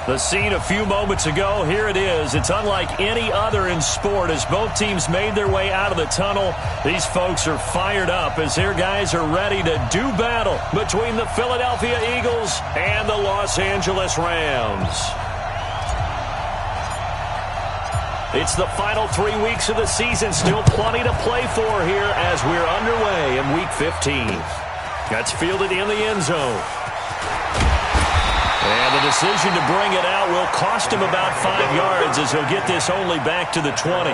The scene a few moments ago, here it is. It's unlike any other in sport as both teams made their way out of the tunnel. These folks are fired up as their guys are ready to do battle between the Philadelphia Eagles and the Los Angeles Rams. It's the final 3 weeks of the season. Still plenty to play for here as we're underway in Week 15. That's fielded in the end zone. And the decision to bring it out will cost him about 5 yards as he'll get this only back to the 20.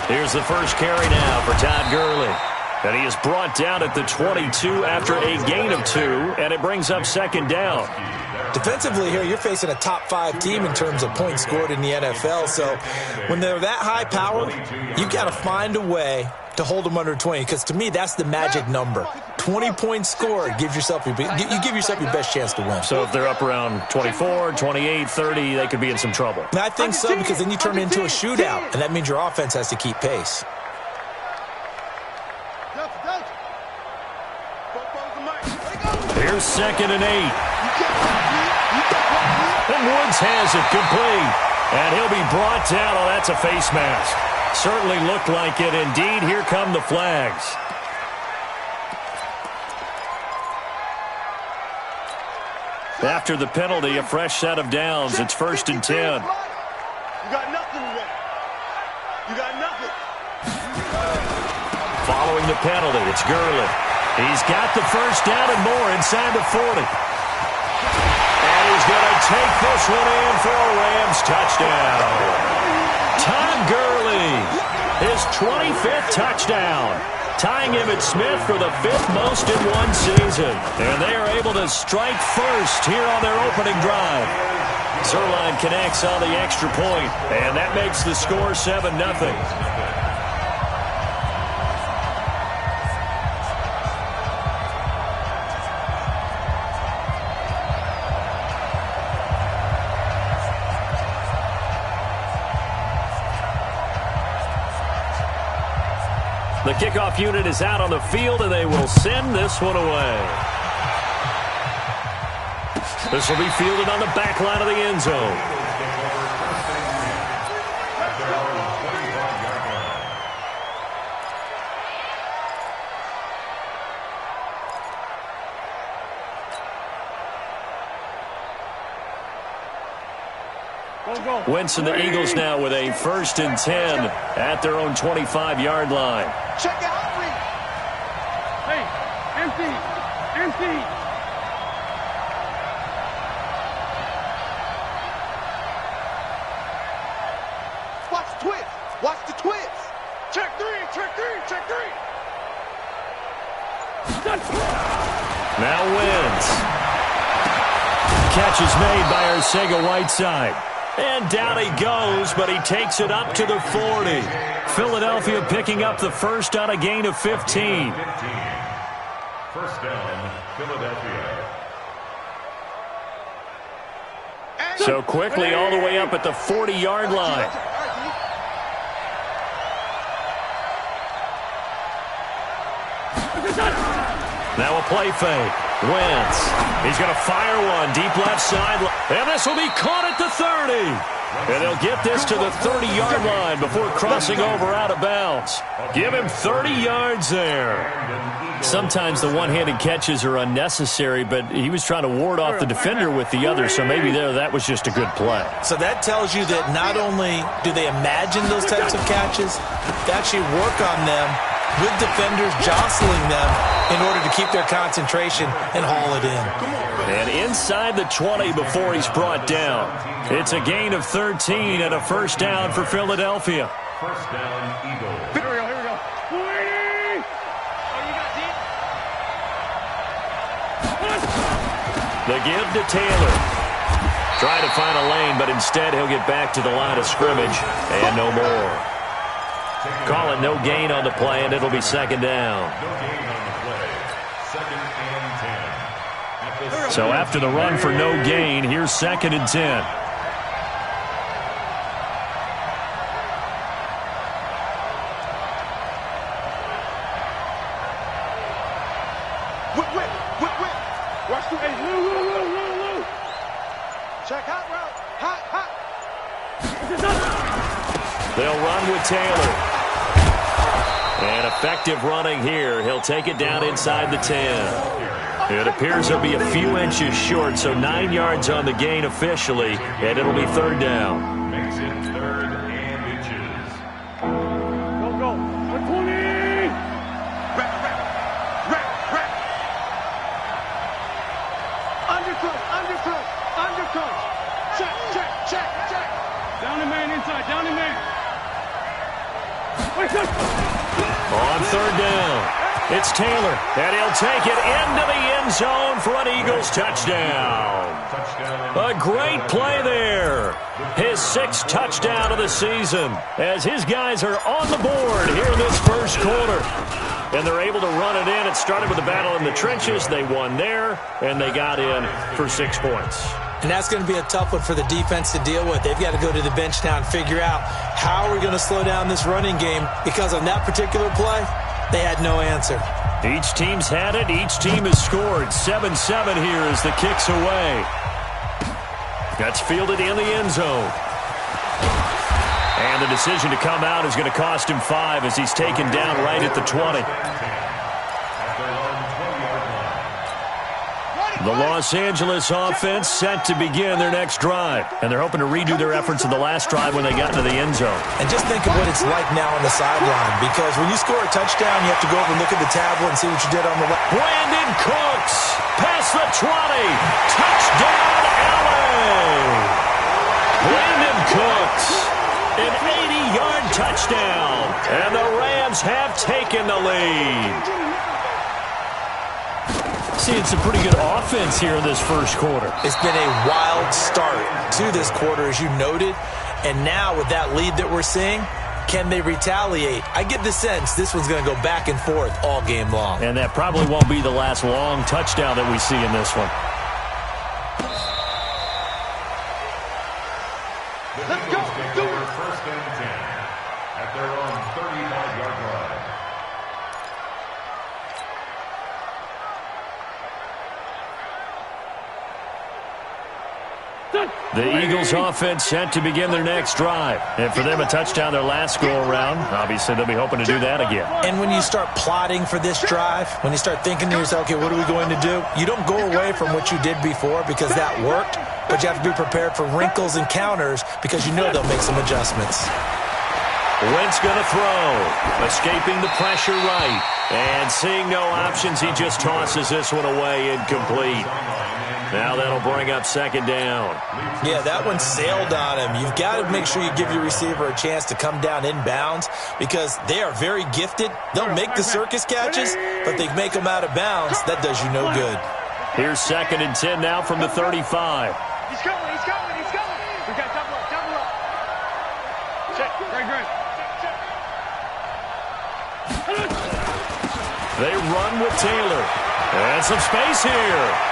Here's the first carry now for Todd Gurley. And he is brought down at the 22 after a gain of 2, and it brings up second down. Defensively here, you're facing a top 5 team in terms of points scored in the NFL. So when they're that high powered, you got to find a way to hold them under 20, because to me, that's the magic number. 20 points scored, you give yourself your best chance to win. So if they're up around 24, 28, 30, they could be in some trouble. I think so, because then you turn it into a shootout, and that means your offense has to keep pace. Here's 2nd and 8. And Woods has it complete. And he'll be brought down. Oh, that's a face mask. Certainly looked like it. Indeed, here come the flags. After the penalty, a fresh set of downs. It's 1st and 10. You got nothing today. You got nothing. Following the penalty, it's Gurley. He's got the first down and more inside the 40. And he's going to take this one in for a Rams touchdown. Todd Gurley, his 25th touchdown, tying Emmitt Smith for the 5th most in one season. And they are able to strike first here on their opening drive. Zerline connects on the extra point, and that makes the score 7-0. The kickoff unit is out on the field, and they will send this one away. This will be fielded on the back line of the end zone. Wentz and the Eagles now with a 1st and 10 at their own 25-yard line. Check out read. Hey, empty. Watch the twist. Watch the twist. Check 3. Now Wentz. Catch is made by Arcega-Whiteside. And down he goes, but he takes it up to the 40. Philadelphia picking up the first on a gain of 15. First down, Philadelphia. So quickly all the way up at the 40-yard line. Now a play fake. Wentz. He's going to fire one deep left side. And this will be caught at the 30. And they'll get this to the 30-yard line before crossing over out of bounds. Give him 30 yards there. Sometimes the one-handed catches are unnecessary, but he was trying to ward off the defender with the other, so maybe that was just a good play. So that tells you that not only do they imagine those types of catches, they actually work on them with defenders jostling them in order to keep their concentration and haul it in. And inside the 20 before he's brought down. It's a gain of 13 and a first down for Philadelphia. First down, Eagles. Here we go. The give to Taylor. Trying to find a lane, but instead he'll get back to the line of scrimmage and no more. Call it no gain on the play, and it'll be second down. No gain on the play. 2nd and 10. So after the run for no gain, here's 2nd and 10. Watch the Lou. Check hot route. Hot. They'll run with Taylor. And effective running here. He'll take it down inside the 10. It appears he'll be a few inches short, so 9 yards on the gain officially, and it'll be 3rd down. Makes it 3rd and inches. Go. 120. Rack. Undercut. Check. Down the man inside. On 3rd down, it's Taylor, and he'll take it into the end zone for an Eagles touchdown. A great play there. His 6th touchdown of the season as his guys are on the board here in this first quarter. And they're able to run it in. It started with a battle in the trenches. They won there, and they got in for 6 points. And that's going to be a tough one for the defense to deal with. They've got to go to the bench now and figure out how we're going to slow down this running game, because on that particular play, they had no answer. Each team's had it. Each team has scored. 7-7 here as the kick's away. That's fielded in the end zone. And the decision to come out is going to cost him 5 as he's taken down right at the 20. The Los Angeles offense set to begin their next drive. And they're hoping to redo their efforts in the last drive when they got into the end zone. And just think of what it's like now on the sideline, because when you score a touchdown, you have to go over and look at the tablet and see what you did on the left. Brandon Cooks, past the 20. Touchdown, LA! Brandon Cooks, an 80-yard touchdown. And the Rams have taken the lead. Seeing some pretty good offense here in this first quarter. It's been a wild start to this quarter, as you noted. And now with that lead that we're seeing, can they retaliate? I get the sense this one's going to go back and forth all game long. And that probably won't be the last long touchdown that we see in this one. Let's go. Do it. 1st and 10 at their own 35-yard line. The Eagles offense set to begin their next drive. And for them, a touchdown their last go-around. Obviously, they'll be hoping to do that again. And when you start plotting for this drive, when you start thinking to yourself, okay, what are we going to do? You don't go away from what you did before because that worked, but you have to be prepared for wrinkles and counters because you know they'll make some adjustments. Wentz going to throw. Escaping the pressure right. And seeing no options, he just tosses this one away incomplete. Now that'll bring up 2nd down. Yeah, that one sailed on him. You've got to make sure you give your receiver a chance to come down inbounds because they are very gifted. They'll make the circus catches, but they make them out of bounds. That does you no good. Here's 2nd and 10 now from the 35. He's coming. We got double up. Check. Great. They run with Taylor. And some space here.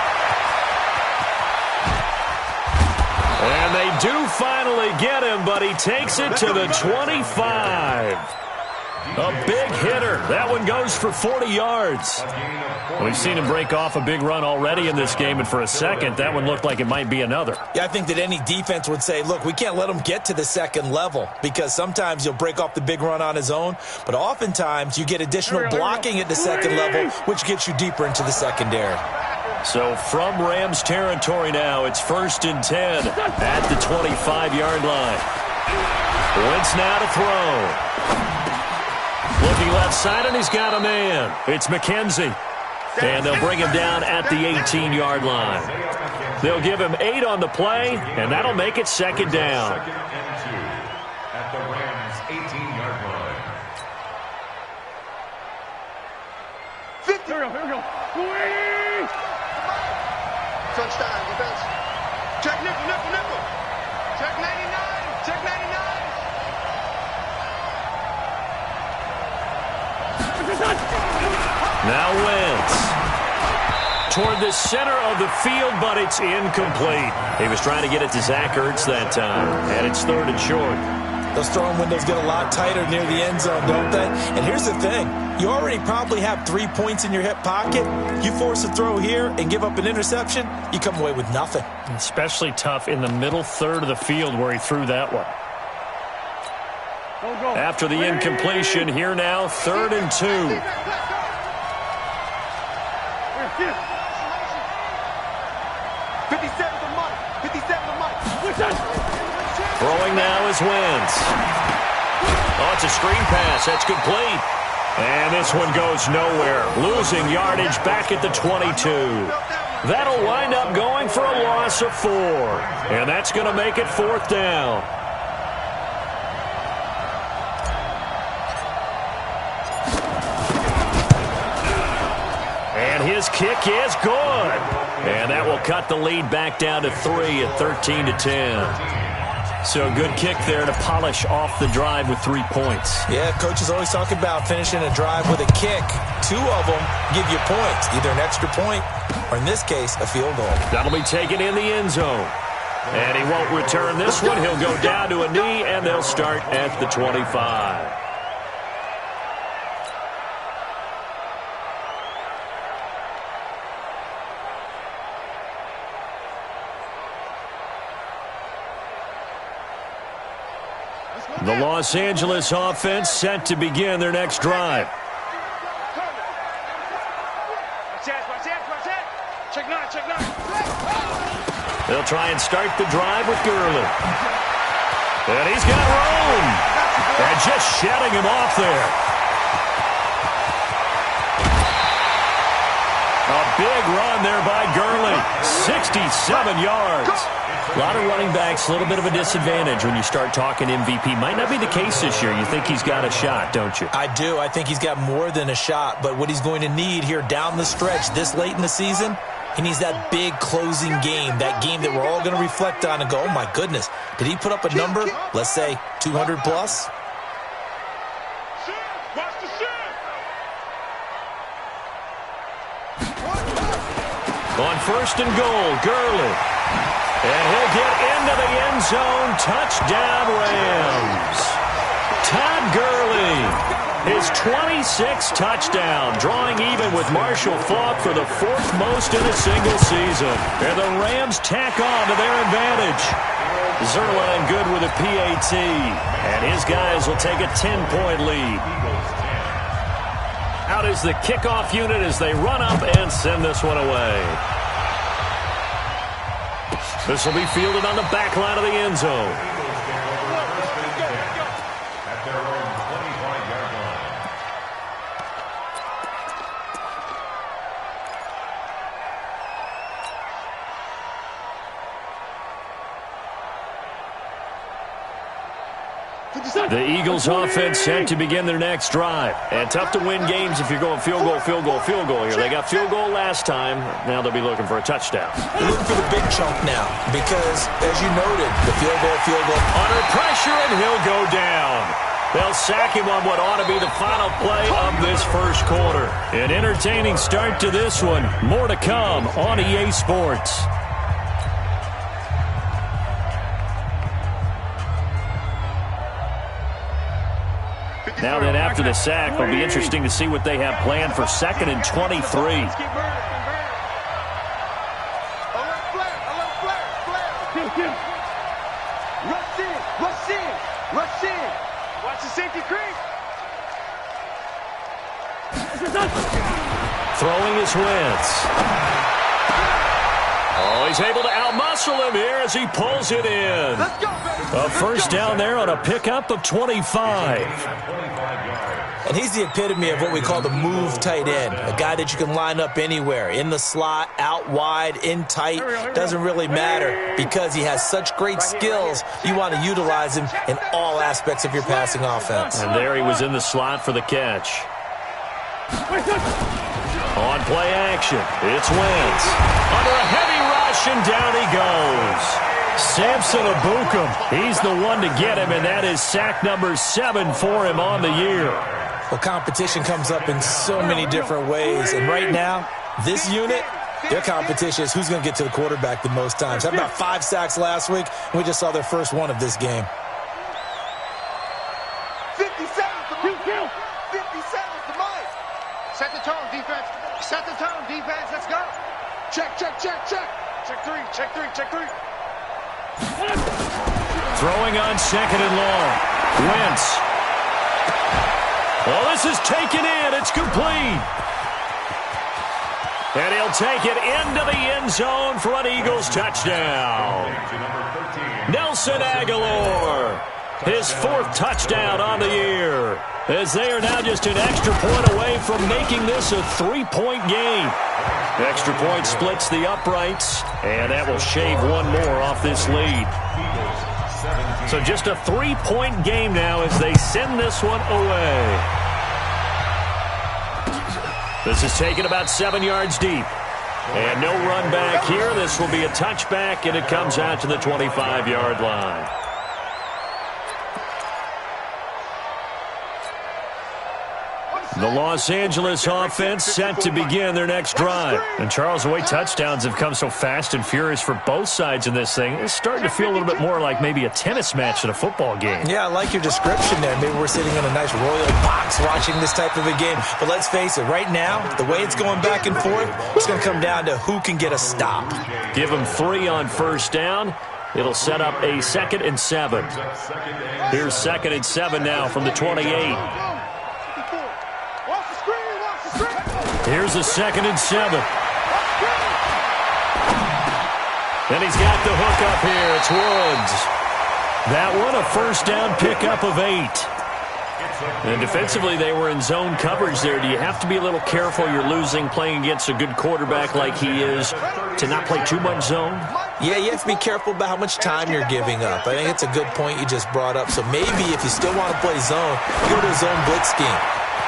And they do finally get him, but he takes it to the 25. A big hitter. That one goes for 40 yards. We've seen him break off a big run already in this game, and for a second, that one looked like it might be another. Yeah, I think that any defense would say, look, we can't let him get to the 2nd level because sometimes he'll break off the big run on his own, but oftentimes you get additional blocking at the 2nd level, which gets you deeper into the secondary. So from Rams territory now, it's 1st and 10 at the 25-yard line. Wentz now to throw. Looking left side, and he's got a man. It's McKenzie. And they'll bring him down at the 18-yard line. They'll give him 8 on the play, and that'll make it 2nd down. 2nd and 2 at the Rams' 18-yard line. 50. Here we go. 280. Touchdown, defense. Check nickel, nickel, nickel. Check 99. Check 99. Now Wentz. Toward the center of the field, but it's incomplete. He was trying to get it to Zach Ertz that time, and it's 3rd and short. Those throwing windows get a lot tighter near the end zone, don't they? And here's the thing. You already probably have 3 points in your hip pocket. You force a throw here and give up an interception, you come away with nothing. Especially tough in the middle third of the field where he threw that one. After the incompletion, here now, 3rd and 2. 57 to Mike. 57 to Mike. Throwing now is Wentz. Oh, it's a screen pass. That's complete. And this one goes nowhere. Losing yardage back at the 22. That'll wind up going for a loss of 4. And that's going to make it 4th down. And his kick is good. And that will cut the lead back down to 3 at 13 to 10. So a good kick there to polish off the drive with 3 points. Yeah, coach is always talking about finishing a drive with a kick. 2 of them give you points, either an extra point or, in this case, a field goal. That'll be taken in the end zone. And he won't return this one. He'll go down to a knee, and they'll start at the 25. The Los Angeles offense set to begin their next drive. Check 9, check 9. They'll try and start the drive with Gurley. And he's got room. And just shutting him off there. A big run there by Gurley. 67 yards. A lot of running backs, a little bit of a disadvantage when you start talking MVP. Might not be the case this year. You think he's got a shot, don't you? I do. I think he's got more than a shot. But what he's going to need here down the stretch this late in the season, he needs that big closing game, that game that we're all going to reflect on and go, oh, my goodness, did he put up a number, let's say 200 plus? Watch the shit. On 1st and goal, Gurley. And he'll get into the end zone. Touchdown, Rams. Todd Gurley, his 26th touchdown, drawing even with Marshall Faulk for the 4th most in a single season. And the Rams tack on to their advantage. Zerline good with a PAT. And his guys will take a 10-point lead. Out is the kickoff unit as they run up and send this one away. This will be fielded on the back line of the end zone. At their own 25-yard line. The Eagles offense set to begin their next drive. And tough to win games if you're going field goal, field goal, field goal here. They got field goal last time. Now they'll be looking for a touchdown. They're looking for the big chunk now because, as you noted, the field goal. Under pressure, and he'll go down. They'll sack him on what ought to be the final play of this first quarter. An entertaining start to this one. More to come on EA Sports. Now then, after the sack, it'll be interesting to see what they have planned for 2nd and 23. Rush in. Watch the safety creep. Throwing his Wentz. Oh, he's able to outmuscle him here as he pulls it in. Let's go, baby. A first down there on a pickup of 25. And he's the epitome of what we call the move tight end, a guy that you can line up anywhere, in the slot, out wide, in tight, doesn't really matter because he has such great skills. You want to utilize him in all aspects of your passing offense. And there he was in the slot for the catch. On play action, it's Wentz. Under a heavy rush, rush, and down he goes. Samson Ebukam, he's the one to get him, and that is sack number 7 for him on the year. Well, competition comes up in so many different ways, and right now, this unit, their competition is who's going to get to the quarterback the most times. Had about 5 sacks last week, and we just saw their first one of this game. 50 seconds to Mike. 50 seconds to Mike. Set the tone, defense. Set the tone, defense. Let's go. Check, check, check, check. Check 3, check 3, check 3. Throwing on 2nd and long. Wentz. Well, this is taken in. It's complete. And he'll take it into the end zone for an Eagles touchdown. Nelson Aguilar, his 4th touchdown on the year, as they are now just an extra point away from making this a 3-point game. Extra point splits the uprights, and that will shave one more off this lead. So just a 3-point game now as they send this one away. This is taken about 7 yards deep. And no run back here. This will be a touchback, and it comes out to the 25-yard line. The Los Angeles offense set to begin their next drive. And Charles, the way touchdowns have come so fast and furious for both sides in this thing, it's starting to feel a little bit more like maybe a tennis match than a football game. Yeah, I like your description there. Maybe we're sitting in a nice royal box watching this type of a game. But let's face it, right now, the way it's going back and forth, it's going to come down to who can get a stop. Give them 3 on first down. It'll set up a 2nd and 7. Here's 2nd and 7 now from the 28. Here's a 2nd and 7. And he's got the hook up here. It's Woods. That one, a first down pickup of 8. And defensively, they were in zone coverage there. Do you have to be a little careful? You're losing playing against a good quarterback like he is to not play too much zone? Yeah, you have to be careful about how much time you're giving up. I think it's a good point you just brought up. So maybe if you still want to play zone, go to a zone blitz scheme.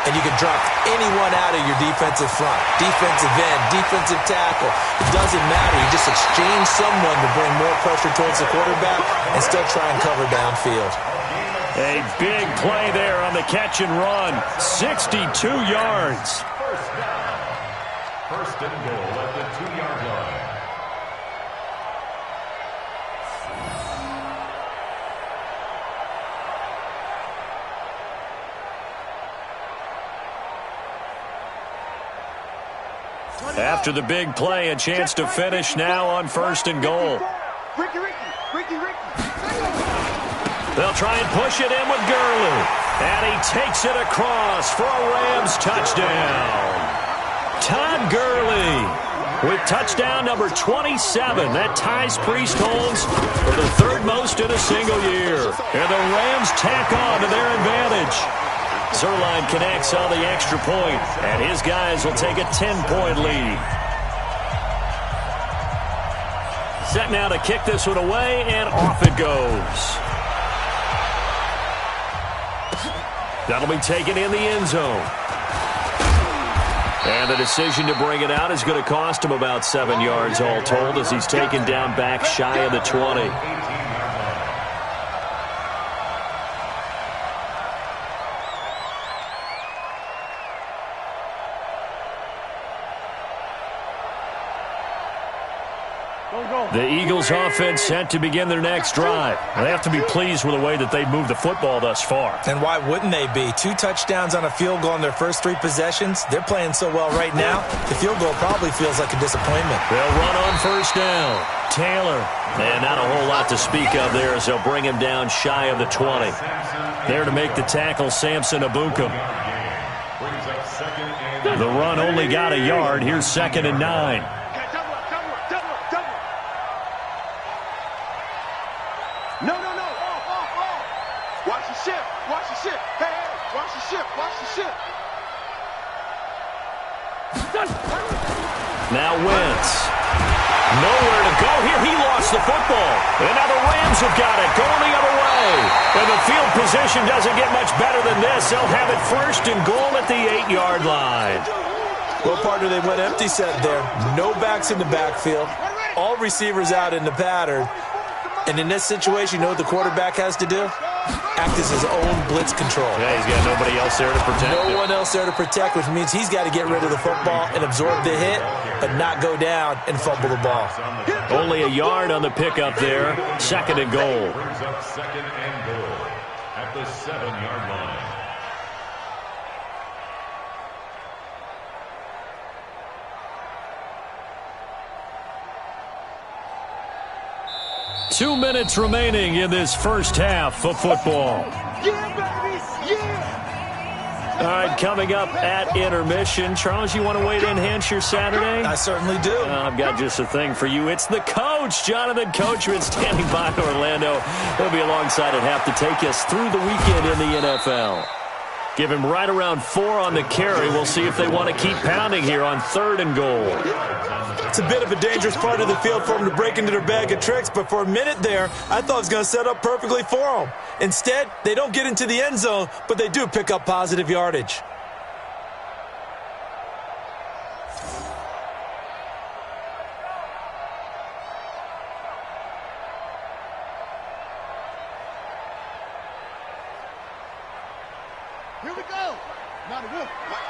And you can drop anyone out of your defensive front, defensive end, defensive tackle. It doesn't matter. You just exchange someone to bring more pressure towards the quarterback and still try and cover downfield. A big play there on the catch and run. 62 yards. First and goal at the 2-yard line. After the big play, a chance to finish now on 1st and goal. They'll try and push it in with Gurley. And he takes it across for a Rams touchdown. Todd Gurley with touchdown number 27. That ties Priest Holmes for the 3rd most in a single year. And the Rams tack on to their advantage. Zerline connects on the extra point, and his guys will take a 10-point lead. Set now to kick this one away, and off it goes. That'll be taken in the end zone. And the decision to bring it out is going to cost him about 7 yards all told as he's taken down back shy of the 20. The Eagles offense set to begin their next drive. They have to be pleased with the way that they've moved the football thus far. And why wouldn't they be? 2 touchdowns on a field goal in their first 3 possessions. They're playing so well right now, the field goal probably feels like a disappointment. They'll run on first down. Taylor. And not a whole lot to speak of there as they'll bring him down shy of the 20. There to make the tackle, Samson Ebukam. The run only got a yard. Here's 2nd and 9. Now Wentz. Nowhere to go here. He lost the football. And now the Rams have got it. Going the other way. And the field position doesn't get much better than this. They'll have it 1st and goal at the 8-yard line. Well, partner, they went empty set there. No backs in the backfield. all receivers out in the pattern. And in this situation, you know what the quarterback has to do? Act as his own blitz control. Yeah, he's got nobody else there to protect him. No one else there to protect, which means he's got to get rid of the football and absorb the hit, but not go down and fumble the ball. Only a yard on the pickup there. 2nd and goal. Brings up 2nd and goal at the 7-yard line. Two minutes remaining in this first half of football. All right, coming up at intermission. Charles, you want to weigh in, enhance your Saturday? I certainly do. I've got just a thing for you. It's the coach, Jonathan Coachman, standing by in Orlando. He'll be alongside at half to take us through the weekend in the NFL. Give him right around 4 on the carry. We'll see if they want to keep pounding here on 3rd and goal. It's a bit of a dangerous part of the field for them to break into their bag of tricks, but for a minute there, I thought it was going to set up perfectly for them. Instead, they don't get into the end zone, but they do pick up positive yardage. Here we go. Not a wolf. Mike,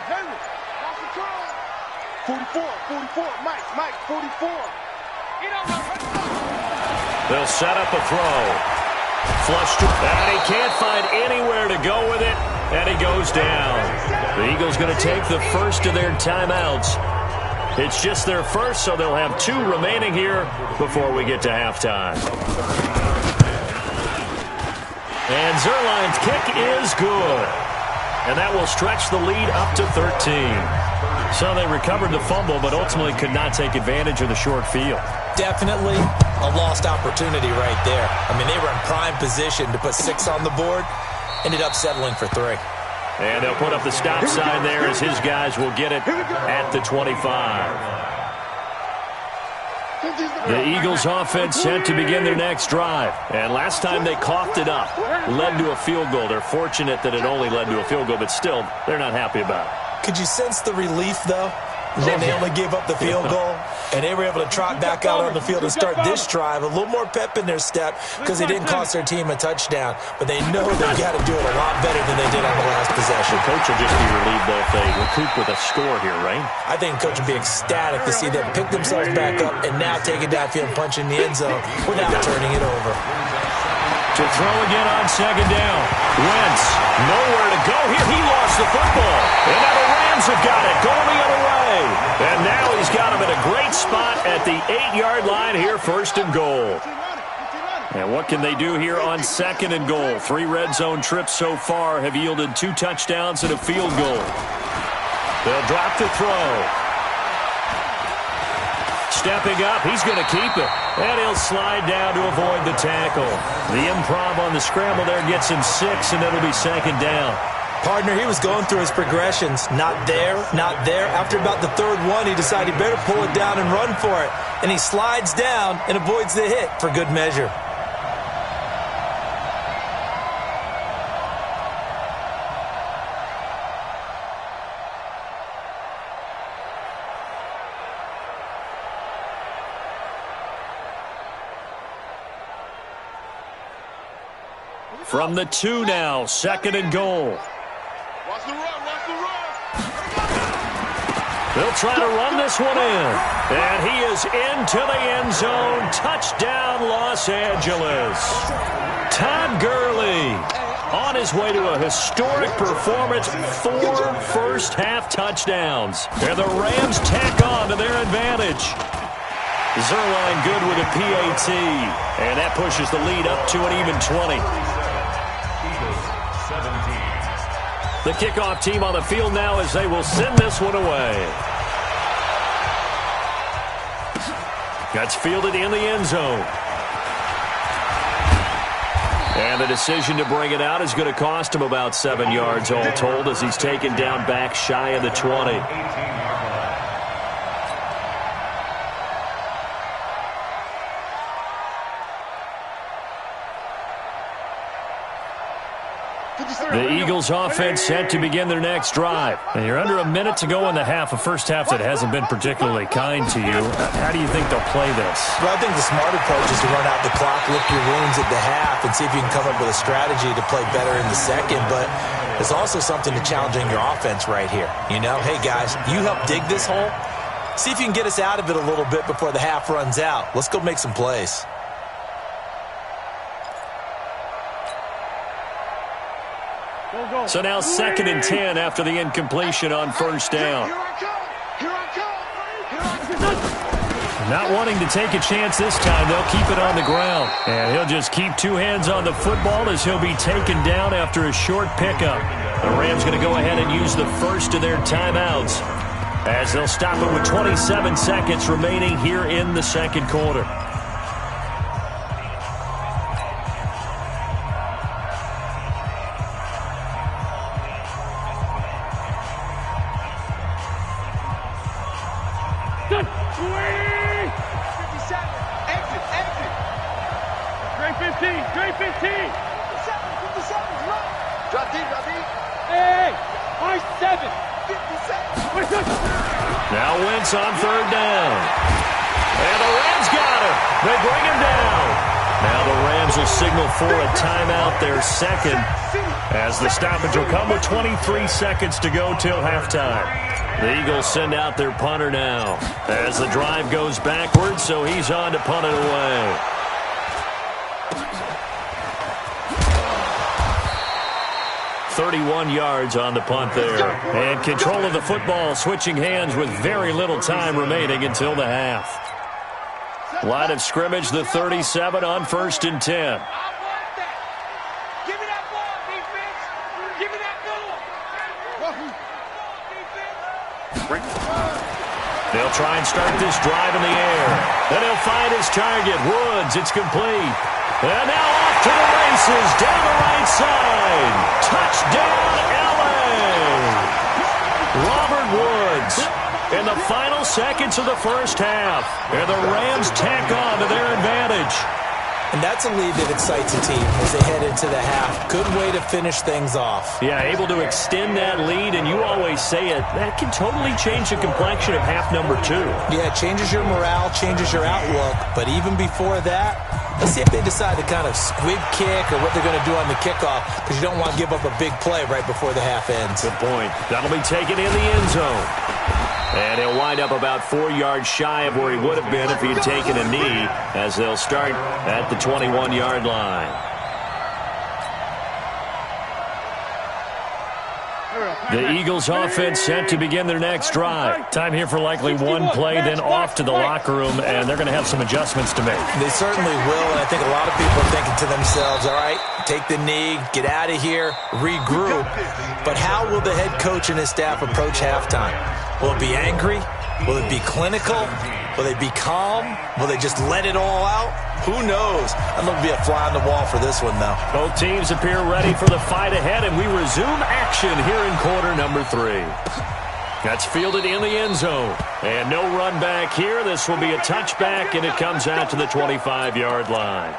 Haywood. Lost control. 44. Mike, 44. They'll set up a throw. Flushed, and he can't find anywhere to go with it, and he goes down. The Eagles going to take the first of their timeouts. It's just their first, so they'll have 2 remaining here before we get to halftime. And Zerline's kick is good. And that will stretch the lead up to 13. So they recovered the fumble, but ultimately could not take advantage of the short field. Definitely a lost opportunity right there. I mean, they were in prime position to put 6 on the board. Ended up settling for 3. And they'll put up the stop sign there as his guys will get it at the 25. The Eagles offense set to begin their next drive. And last time they coughed it up, led to a field goal. They're fortunate that it only led to a field goal, but still, they're not happy about it. Could you sense the relief, though? When they only gave up the field goal, and they were able to trot back out on the field and start this drive. A little more pep in their step because they didn't cost their team a touchdown. But they know they've got to do it a lot better than they did on the last possession. The coach will just be relieved, though, if they recoup with a score here, right? I think the coach will be ecstatic to see them pick themselves back up and now take it downfield and punch in the end zone without turning it over. To throw again on 2nd down. Wentz, nowhere to go here. He lost the football. And now the Rams have got it, going the other way. And now he's got him in a great spot at the 8-yard line here, 1st and goal. And what can they do here on 2nd and goal? 3 red zone trips so far have yielded 2 touchdowns and a field goal. They'll drop the throw. Stepping up, he's going to keep it. And he'll slide down to avoid the tackle. The improv on the scramble there gets him 6, and it'll be 2nd down. Partner, he was going through his progressions. Not there, not there. After about the 3rd one, he decided he better pull it down and run for it. And he slides down and avoids the hit for good measure. From the 2 now, 2nd and goal. Watch the run. They'll try to run this one in. And he is into the end zone. Touchdown, Los Angeles. Todd Gurley on his way to a historic performance. 4 first-half touchdowns. And the Rams tack on to their advantage. Zerline good with a PAT. And that pushes the lead up to an even 20. The kickoff team on the field now as they will send this one away. That's fielded in the end zone. And the decision to bring it out is going to cost him about 7 yards all told as he's taken down back shy of the 20. The Eagles offense set to begin their next drive. And you're under a minute to go in the half, a first half that hasn't been particularly kind to you. How do you think they'll play this? Well, I think the smart approach is to run out the clock, lick your wounds at the half, and see if you can come up with a strategy to play better in the second. But there's also something to challenging your offense right here. You know, hey, guys, you help dig this hole. See if you can get us out of it a little bit before the half runs out. Let's go make some plays. So now 2nd and 10 after the incompletion on first down. Not wanting to take a chance this time, they'll keep it on the ground. And he'll just keep two hands on the football as he'll be taken down after a short pickup. The Rams going to go ahead and use the first of their timeouts as they'll stop it with 27 seconds remaining here in the second quarter. Now Wentz on third down. And the Rams got him. They bring him down. Now the Rams will signal for a timeout, their second, as the stoppage will come with 23 seconds to go till halftime. The Eagles send out their punter now as the drive goes backwards, so he's on to punt it away. .31 yards on the punt there. And control of the football, switching hands with very little time remaining until the half. Line of scrimmage, the 37 on 1st and 10. They'll try and start this drive in the air. Then he'll find his target, Woods. It's complete. And now off to the races, down the right side. Touchdown, L.A. Robert Woods in the final seconds of the first half. And the Rams tack on to their advantage. And that's a lead that excites a team as they head into the half. Good way to finish things off. Yeah, able to extend that lead, and you always say it, that can totally change the complexion of half number 2. Yeah, it changes your morale, changes your outlook. But even before that, let's see if they decide to kind of squib kick or what they're going to do on the kickoff, because you don't want to give up a big play right before the half ends. Good point. That'll be taken in the end zone. And he'll wind up about 4 yards shy of where he would have been if he had taken a knee, as they'll start at the 21-yard line. The Eagles offense set to begin their next drive. Time here for likely one play, then off to the locker room, and they're going to have some adjustments to make. They certainly will, and I think a lot of people are thinking to themselves, all right, take the knee, get out of here, regroup. But how will the head coach and his staff approach halftime? Will it be angry? Will it be clinical? Will they be calm? Will they just let it all out? Who knows? I'm going to be a fly on the wall for this one, though. Both teams appear ready for the fight ahead, and we resume action here in quarter number 3. That's fielded in the end zone. And no run back here. This will be a touchback, and it comes out to the 25-yard line.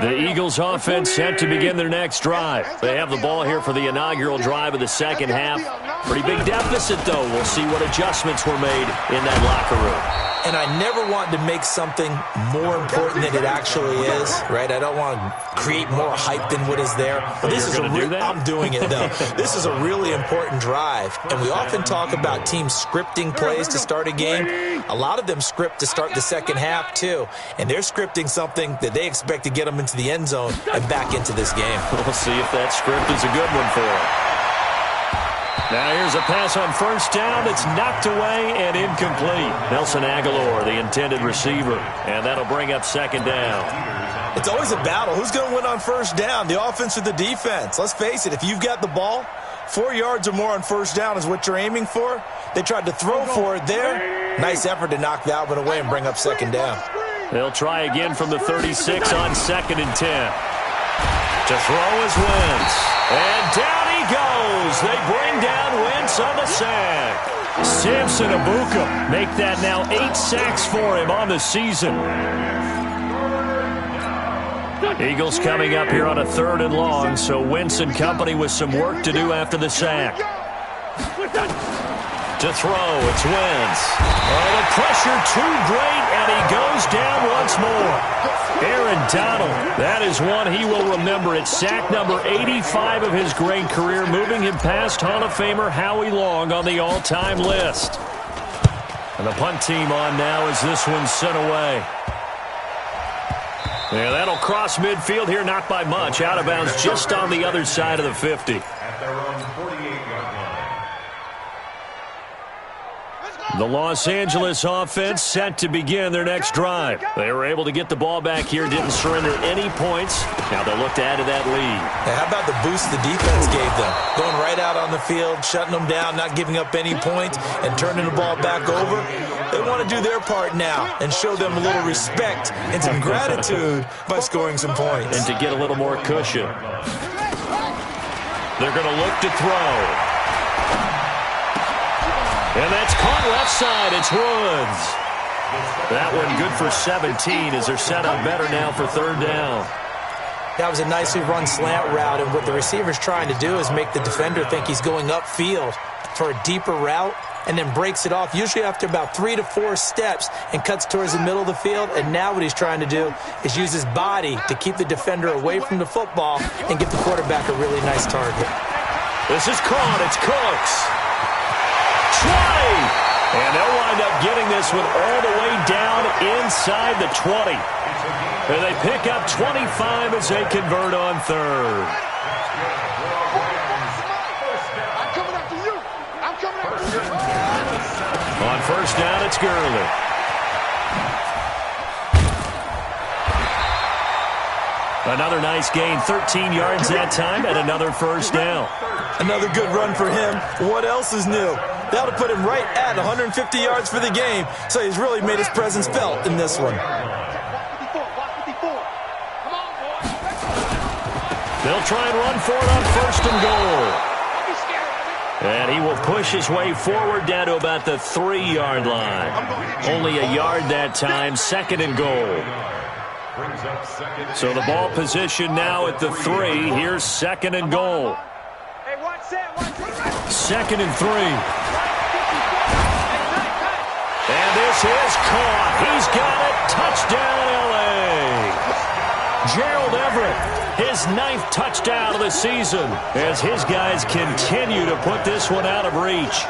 The Eagles offense set to begin their next drive. They have the ball here for the inaugural drive of the second half. Pretty big deficit, though. We'll see what adjustments were made in that locker room. And I never want to make something more important than it actually is, right? I don't want to create more hype than what is there. But this is I'm doing it, though. This is a really important drive. And we often talk about teams scripting plays to start a game. A lot of them script to start the second half, too. And they're scripting something that they expect to get them into the end zone and back into this game. We'll see if that script is a good one for them. Now here's a pass on first down that's knocked away and incomplete. Nelson Aguilar, the intended receiver, and that'll bring up second down. It's always a battle. Who's going to win on first down, the offense or the defense? Let's face it, if you've got the ball, 4 yards or more on first down is what you're aiming for. They tried to throw for it there. Nice effort to knock that one away and bring up second down. They'll try again from the 36 on 2nd and 10. To throw is Wentz. And down he goes. They bring down Wentz on the sack. Samson Abuka make that now 8 sacks for him on the season. Eagles coming up here on a 3rd and long, so Wentz and company with some work to do after the sack. To throw, it's Wentz. Oh, the pressure too great, and he goes down once more. Aaron Donald, that is one he will remember. It's sack number 85 of his great career, moving him past Hall of Famer Howie Long on the all-time list. And the punt team on now as this one's sent away. Yeah, that'll cross midfield here, not by much. Out of bounds just on the other side of the 50. At their own 48-yard line. The Los Angeles offense set to begin their next drive. They were able to get the ball back here, didn't surrender any points. Now they'll look to add to that lead. Hey, how about the boost the defense gave them? Going right out on the field, shutting them down, not giving up any points, and turning the ball back over. They want to do their part now and show them a little respect and some gratitude by scoring some points. And to get a little more cushion. They're going to look to throw. And that's caught left side. It's Woods. That one good for 17 as they're set up better now for 3rd down. That was a nicely run slant route, and what the receiver's trying to do is make the defender think he's going upfield for a deeper route and then breaks it off, usually after about 3 to 4 steps, and cuts towards the middle of the field. And now what he's trying to do is use his body to keep the defender away from the football and give the quarterback a really nice target. This is caught. It's Cooks. Try! And they'll wind up getting this one all the way down inside the 20. And they pick up 25 as they convert on 3rd. I'm coming after you. I'm coming after you. On 1st down, it's Gurley. Another nice gain, 13 yards that time, and another 1st down. Another good run for him. What else is new? That'll put him right at 150 yards for the game, so he's really made his presence felt in this one. They'll try and run for it on 1st and goal. And he will push his way forward down to about the 3-yard line. Only a yard that time, 2nd and goal. So the ball position now at the 3. Here's 2nd and goal. 2nd and 3. And this is caught. He's got it. Touchdown, L.A. Gerald Everett, his 9th touchdown of the season as his guys continue to put this one out of reach.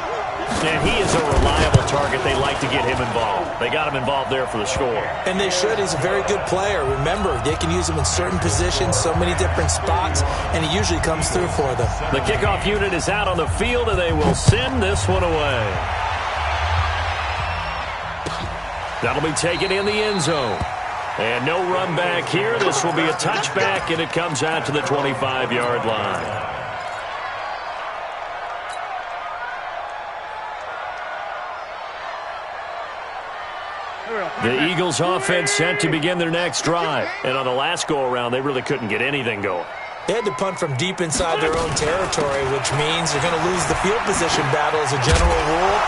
And he is a reliable target. They like to get him involved. They got him involved there for the score. And they should. He's a very good player. Remember, they can use him in certain positions, so many different spots, and he usually comes through for them. The kickoff unit is out on the field, and they will send this one away. That'll be taken in the end zone. And no run back here. This will be a touchback, and it comes out to the 25-yard line. The Eagles offense set to begin their next drive. And on the last go-around, they really couldn't get anything going. They had to punt from deep inside their own territory, which means they're going to lose the field position battle as a general rule.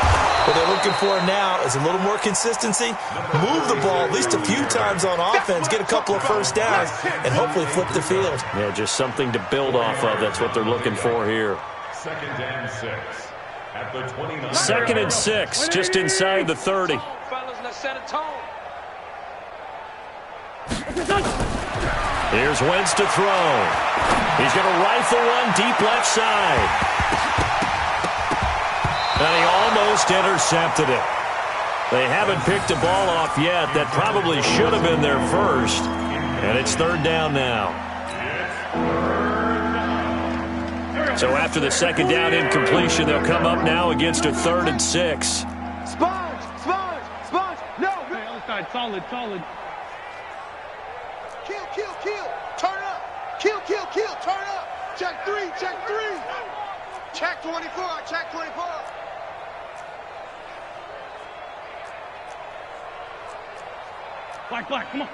What they're looking for now is a little more consistency, move the ball at least a few times on offense, get a couple of 1st downs, and hopefully flip the field. Yeah, just something to build off of. That's what they're looking for here. 2nd and 6. At the 29. 2nd and 6, just inside the 30. Here's Wentz to throw. He's going to rifle one deep left side. And he almost intercepted it. They haven't picked a ball off yet. That probably should have been their first. And it's 3rd down now. So after the 2nd down incompletion, they'll come up now against a 3rd and 6. Sponge! No! Hey, other side, solid. Kill! Turn up! Kill! Turn up! Check 3! Check 24! Black, come on.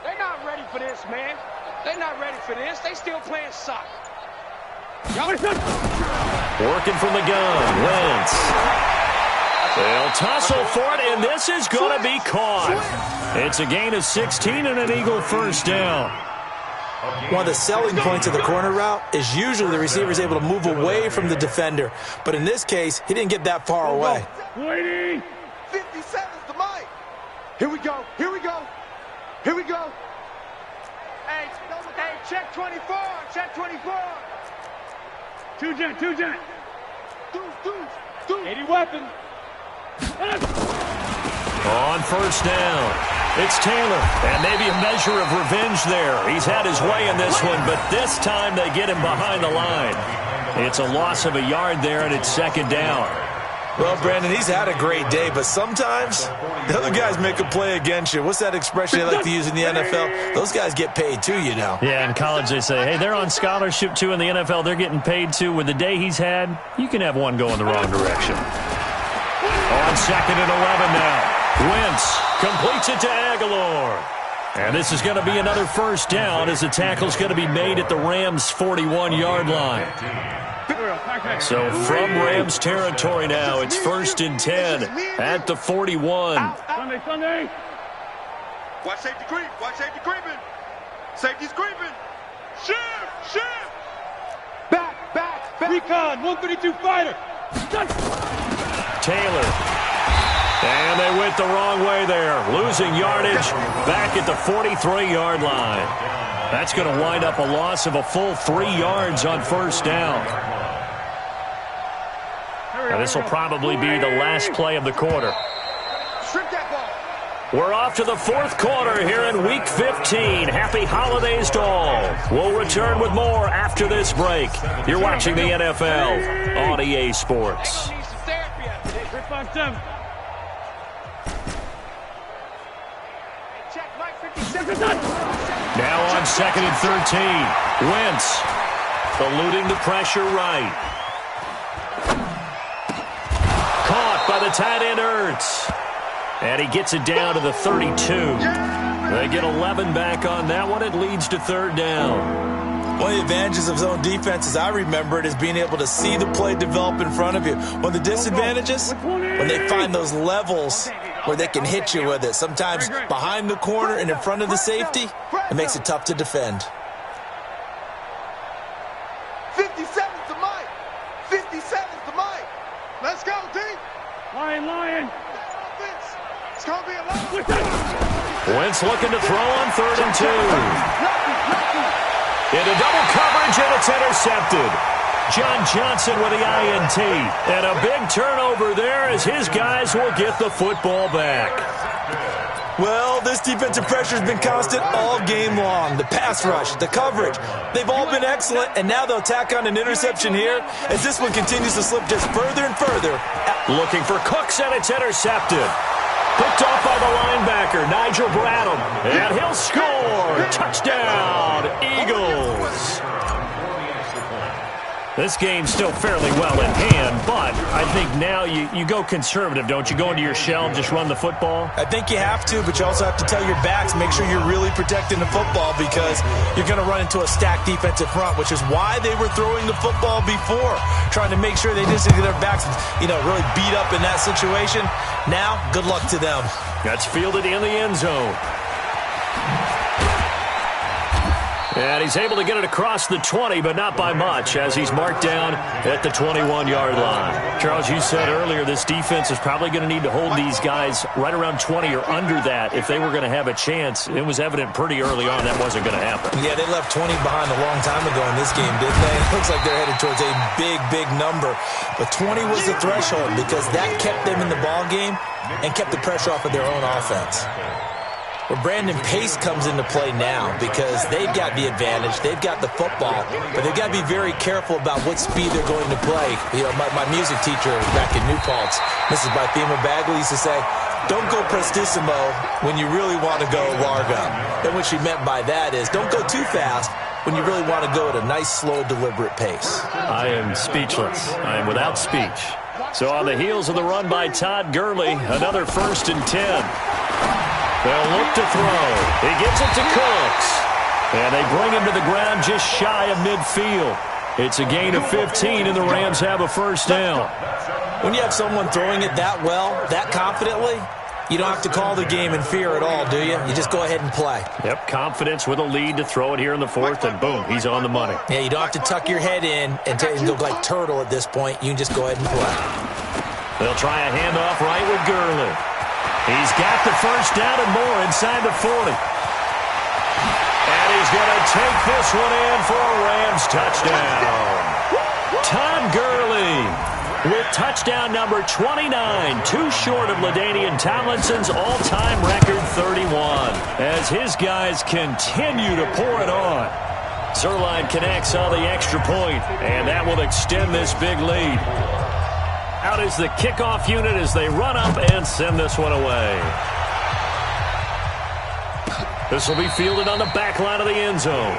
They're not ready for this, man. They're not ready for this. They still playing soccer. Working from the gun, Wentz. They'll tussle for it, and this is going to be caught. It's a gain of 16 and an Eagle first down. One of the selling points of the corner route is usually the receiver is able to move away from the defender. But in this case, he didn't get that far away. 57's the mic. Here we go. Here we go. Here we go. Hey, check 24. Check 24. Two jet. Dudes. 80 weapon. On first down, it's Taylor, and maybe a measure of revenge there. He's had his way in this one, but this time they get him behind the line. It's a loss of a yard there, and it's second down. Well, Brandon, he's had a great day, but sometimes the other guys make a play against you. What's that expression they like to use in the NFL? Those guys get paid too, you know. Yeah, in college they say, hey, they're on scholarship too. In the NFL, they're getting paid too. With the day he's had, you can have one going the wrong direction. On second and 11 now. Wentz completes it to Aguilar. And this is going to be another first down as the tackle's going to be made at the Rams' 41-yard line. So from Rams territory now, it's first and 10 at the 41. Sunday. Watch safety creep. Watch safety creeping. Safety's creeping. Shift. Back. Recon, 132 fighter. Taylor. And they went the wrong way there. Losing yardage back at the 43-yard line. That's going to wind up a loss of a full 3 yards on first down. Now, this will probably be the last play of the quarter. We're off to the fourth quarter here in Week 15. Happy holidays to all. We'll return with more after this break. You're watching the NFL on EA Sports. Now on second and 13. Wentz eluding the pressure right. Caught by the tight end Ertz. And he gets it down to the 32. They get 11 back on that one. It leads to third down. One of the advantages of zone defense, as I remember it, is being able to see the play develop in front of you. One of the disadvantages, when they find those levels where they can hit you with it. Sometimes behind the corner and in front of the safety, it makes it tough to defend. 57's the mic. 57's the mic. Let's go, D. Lion. It's going to be a long. Wentz looking to throw on third and 2. Into double coverage, and it's intercepted. John Johnson with the INT. And a big turnover there as his guys will get the football back. Well, this defensive pressure has been constant all game long. The pass rush, the coverage, they've all been excellent, and now they'll tack on an interception here as this one continues to slip just further and further. Looking for Cooks, and it's intercepted. Picked off by the linebacker, Nigel Bradham. And he'll score. Touchdown, Eagles. This game's still fairly well in hand, but I think now you go conservative, don't you? Go into your shell and just run the football? I think you have to, but you also have to tell your backs, make sure you're really protecting the football because you're going to run into a stacked defensive front, which is why they were throwing the football before, trying to make sure they just get their backs, really beat up in that situation. Now, good luck to them. That's fielded in the end zone. And he's able to get it across the 20, but not by much, as he's marked down at the 21-yard line. Charles, you said earlier this defense is probably going to need to hold these guys right around 20 or under that if they were going to have a chance. It was evident pretty early on that wasn't going to happen. Yeah, they left 20 behind a long time ago in this game, didn't they? It looks like they're headed towards a big number. But 20 was the threshold because that kept them in the ball game and kept the pressure off of their own offense. Well, Brandon, pace comes into play now because they've got the advantage. They've got the football, but they've got to be very careful about what speed they're going to play. My music teacher back in New Paltz, Mrs. Bythema Bagley, used to say, don't go prestissimo when you really want to go largo. And what she meant by that is don't go too fast when you really want to go at a nice, slow, deliberate pace. I am speechless. I am without speech. So on the heels of the run by Todd Gurley, another 1st and 10. They'll look to throw. He gives it to Cooks. And they bring him to the ground just shy of midfield. It's a gain of 15, and the Rams have a first down. When you have someone throwing it that well, that confidently, you don't have to call the game in fear at all, do you? You just go ahead and play. Yep, confidence with a lead to throw it here in the fourth, and boom, he's on the money. Yeah, you don't have to tuck your head in and look like turtle at this point. You can just go ahead and play. They'll try a handoff right with Gurley. He's got the first down and more inside the 40. And he's going to take this one in for a Rams touchdown. Todd Gurley with touchdown number 29, too short of LaDainian Tomlinson's all-time record 31, as his guys continue to pour it on. Zerline connects on the extra point, and that will extend this big lead. Out is the kickoff unit as they run up and send this one away. This will be fielded on the back line of the end zone.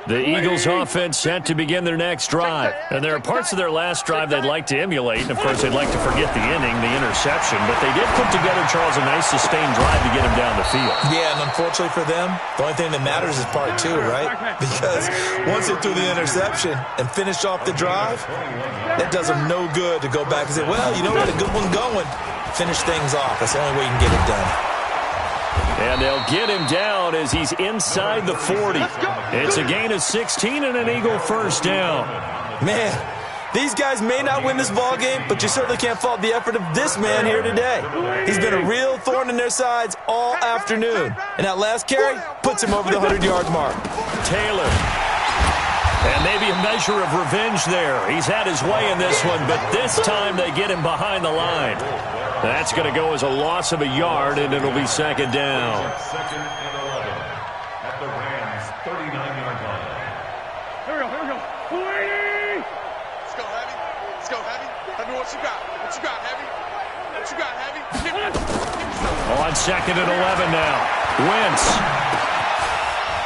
The Eagles offense set to begin their next drive. And there are parts of their last drive they'd like to emulate. And, of course, they'd like to forget the inning, the interception. But they did put together, Charles, a nice sustained drive to get him down the field. Yeah, and unfortunately for them, the only thing that matters is part two, right? Because once they threw the interception and finished off the drive, that does them no good to go back and say, well, you know what, a good one going. Finish things off. That's the only way you can get it done. And they'll get him down as he's inside the 40. It's a gain of 16 and an Eagle first down. Man, these guys may not win this ball game, but you certainly can't fault the effort of this man here today. He's been a real thorn in their sides all afternoon. And that last carry puts him over the 100-yard mark. Taylor. And maybe a measure of revenge there. He's had his way in this one, but this time they get him behind the line. That's going to go as a loss of a yard, and it'll be second down. Second and 11 at the Rams' 39-yard line. Here we go. 40! Let's go, Heavy. Let's go, Heavy. Heavy, what you got? What you got, Heavy? What you got, Heavy? Give me some. On second and 11 now. Wentz.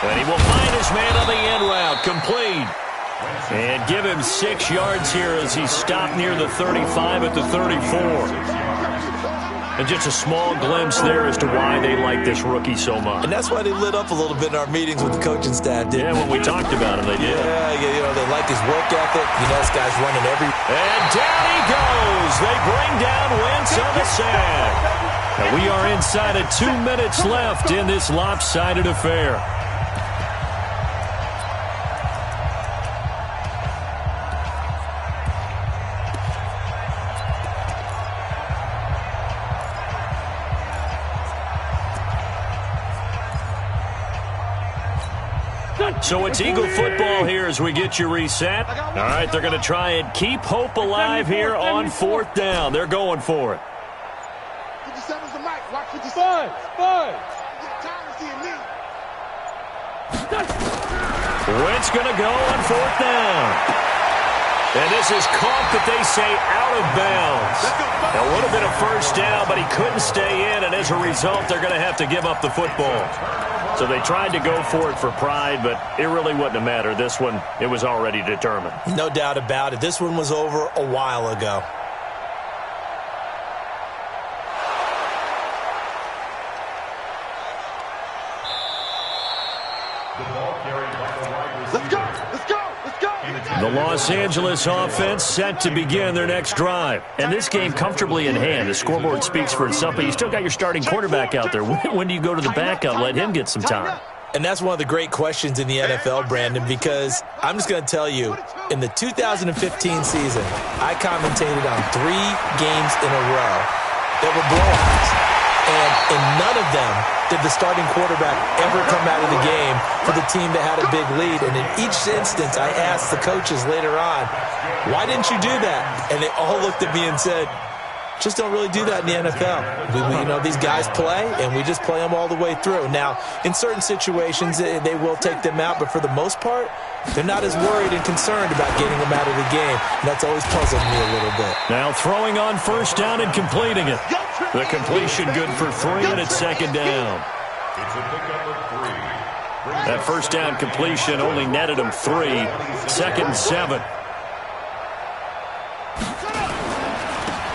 And he will find his man on the end route. Complete. And give him 6 yards here as he stopped near the 35 at the 34. And just a small glimpse there as to why they like this rookie so much. And that's why they lit up a little bit in our meetings with the coaching staff, didn't when we talked about him, they did. Yeah, you know, they like his work ethic. You know, this guy's running every... And down he goes. They bring down Wentz on the sack. And we are inside of 2 minutes left in this lopsided affair. So it's Eagle football here as we get you reset. All right, they're going to try and keep hope alive here on fourth down. They're going for it. 57's the mic. Watch 57. Wentz going to go on fourth down. And this is caught, but they say out of bounds. That would have been a first down, but he couldn't stay in, and as a result, they're going to have to give up the football. So they tried to go for it for pride, but it really wouldn't have mattered. This one, it was already determined. No doubt about it. This one was over a while ago. The Los Angeles offense set to begin their next drive. And this game comfortably in hand. The scoreboard speaks for itself, but you still got your starting quarterback out there. When do you go to the backup, let him get some time? And that's one of the great questions in the NFL, Brandon, because I'm just going to tell you, in the 2015 season, I commentated on 3 games in a row that were blowouts. And in none of them did the starting quarterback ever come out of the game for the team that had a big lead. And in each instance, I asked the coaches later on, why didn't you do that? And they all looked at me and said, just don't really do that in the NFL. These guys play, and we just play them all the way through. Now, in certain situations, they will take them out, but for the most part, they're not as worried and concerned about getting them out of the game. And that's always puzzled me a little bit. Now throwing on first down and completing it. The completion good for 3, and it's second down. It's a pickup of 3. That first down completion only netted him 3. Second and 7.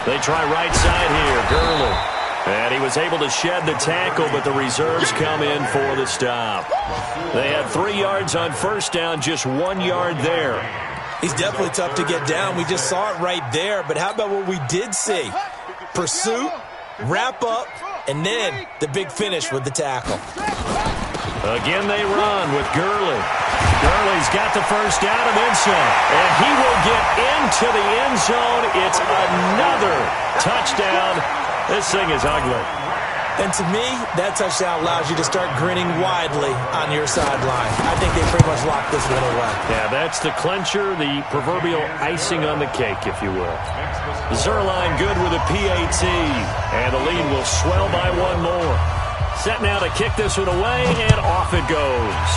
They try right side here. Gurley. And he was able to shed the tackle, but the reserves come in for the stop. They had 3 yards on first down, just 1 yard there. He's definitely tough to get down. We just saw it right there. But how about what we did see? Pursuit, wrap up, and then the big finish with the tackle. Again they run with Gurley. Gurley's got the first down and then some. And he will get into the end zone. It's another touchdown. This thing is ugly. And to me, that touchdown allows you to start grinning widely on your sideline. I think they pretty much locked this one away. Yeah, that's the clincher, the proverbial icing on the cake, if you will. Zerline good with a PAT. And the lead will swell by 1 more. Set now to kick this one away, and off it goes.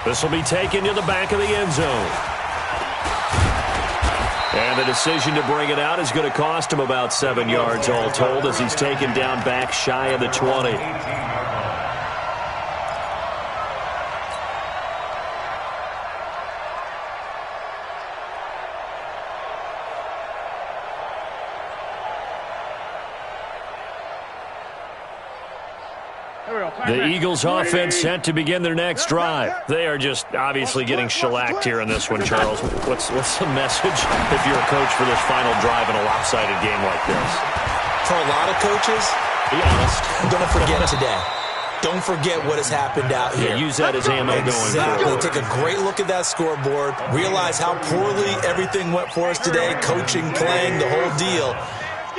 This will be taken to the back of the end zone. And the decision to bring it out is going to cost him about 7 yards all told as he's taken down back shy of the 20. The Eagles offense set to begin their next drive. They are just obviously getting shellacked here in this one, Charles. What's the message if you're a coach for this final drive in a lopsided game like this? For a lot of coaches, be honest. Don't forget today. Don't forget what has happened out here. Yeah, use that as ammo going forward. Take a great look at that scoreboard. Realize how poorly everything went for us today. Coaching, playing, the whole deal.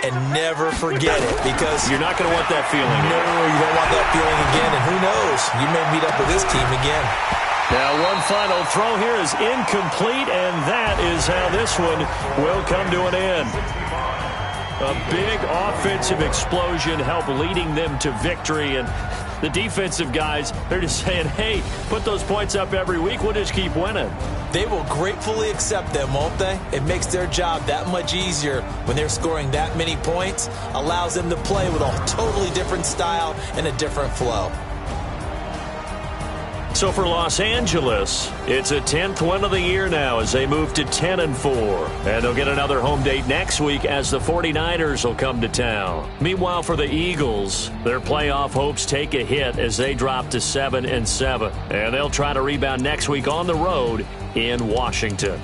And never forget it, because you're not going to want that feeling. No, you don't want that feeling again. And who knows? You may meet up with this team again. Now, one final throw here is incomplete, and that is how this one will come to an end. A big offensive explosion helped leading them to victory, and the defensive guys, they're just saying, hey, put those points up every week, we'll just keep winning. They will gratefully accept them, won't they? It makes their job that much easier when they're scoring that many points, allows them to play with a totally different style and a different flow. So for Los Angeles, it's a 10th win of the year now as they move to 10-4. And they'll get another home date next week as the 49ers will come to town. Meanwhile, for the Eagles, their playoff hopes take a hit as they drop to 7-7. And they'll try to rebound next week on the road in Washington.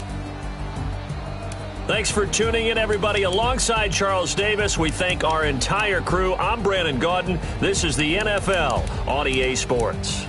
Thanks for tuning in, everybody. Alongside Charles Davis, we thank our entire crew. I'm Brandon Gaudin. This is the NFL on EA Sports.